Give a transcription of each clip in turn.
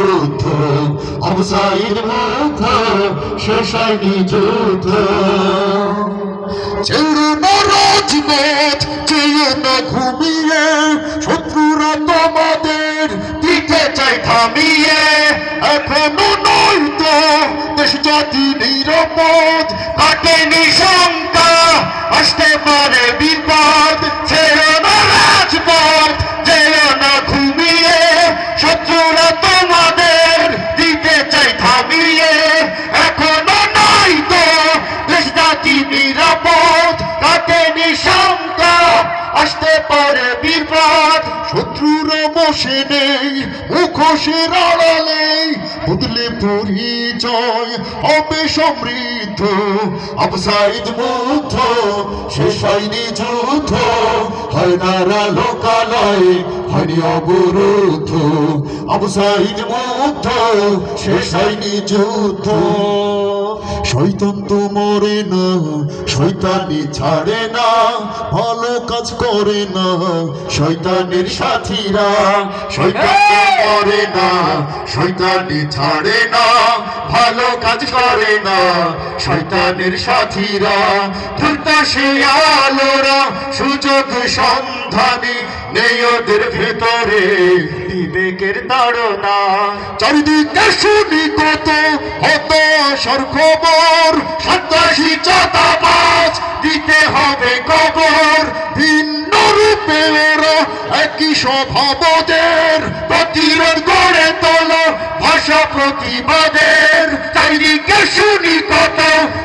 যুদ্ধ, আবু সাঈদ মুগ্ধ, শেষ হয়নি যুদ্ধ। ছেড়ে না রাজপথ, চেয়ে না ঘুমিয়ে, শত্রুরা তোমাদের দিতে চায় থামিয়ে। এখনো নয়তো দেশ জাতি নিরাপদ, কাটেনি শঙ্কা, আসতে পারে বিপদ। ছেড়ে না রাজপথ, যেও না ঘুমিয়ে, শত্রুরা তোমাদের দিতে চায় থামিয়ে। এখনো নয়তো দেশ জাতি নিরাপদ, কাটেনি শঙ্কা, আসতে পারে বিপদ। শত্রুরা বসে নেই মুখোশের আড়ালে, বদলে পরিচয় হবে সমৃদ্ধ। আবু সাঈদ মুগ্ধ, শেষ হয়নি যুদ্ধ, হায়দারা লোকালয় হয়নি অবরুদ্ধ। আবু সাঈদ মুগ্ধ, শেষ হয়নি যুদ্ধ। শয়তান তো মরে না, শয়তানি ছাড়ে না, ভালো কাজ করে না শয়তানের সাথীরা। শয়তান তো মরে না, শয়তানি ছাড়ে না, ভালো কাজ করে না শয়তানের সাথীরা। দুর্দশে আলোরা সুযোগ সন্ধানী, নেই ওদের ভেতরে বিবেকের তাড়না। চারিদিকে শুনি কত হতাশার খবর, সন্ত্রাসী চাঁদাবাজ দিতে হবে কবর। ভিন্ন রূপে ওরা একই স্বভাবদের, প্রতিরোধ গড়ে তোলো ভাষা প্রতিবাদের। চারিদিকে শুনি কত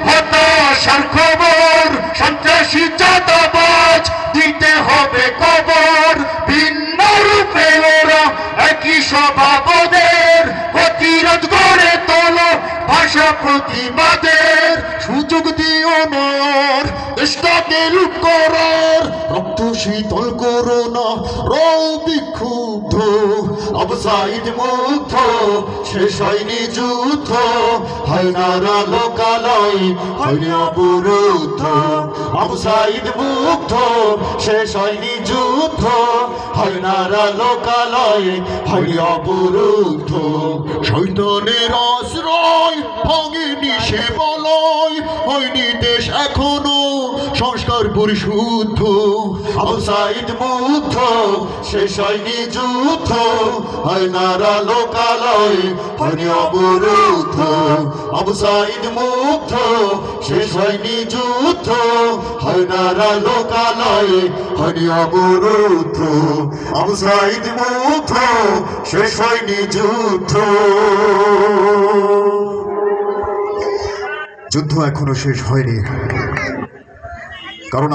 হতাশার খবর, সন্ত্রাসী চাঁদাবাজ দিতে হবে কবর। ভিন্ন রূপে ওরা একই স্বভাবদের, প্রতিরোধ গড়ে তোলো ভাষা প্রতিবাদের। সুযোগ দিও নর দেশটাকে লুট করার, রক্ত শীতল করো না রও বিক্ষুব্ধ। আবু সাঈদ মুগ্ধ, শেষ হয়নি যুদ্ধ, হায়দারা লোকালয় হয়নি অবরুদ্ধ। আবু সাঈদ মুগ্ধ, শেষ হয়নি যুদ্ধ, হায়দারা লোকালয় হয়নি অবরুদ্ধ। শয়তানের আশ্রয় ভাঙেনি সে বলয়, হয়নি দেশ এখনো সংস্কার পরিশুদ্ধ। আবু সাঈদ মুগ্ধ, শেষ হয়নি যুদ্ধ, হায়দারা লোকালয় হয়নি অবরুদ্ধ। আবু সাঈদ মুগ্ধ, শেষ হয়নি যুদ্ধ, হায়দারা লোকালয় হয়নি অবরুদ্ধ। আবু সাঈদ মুগ্ধ, শেষ হয়নি যুদ্ধ। যুদ্ধ এখনো শেষ হয়নি, কারণ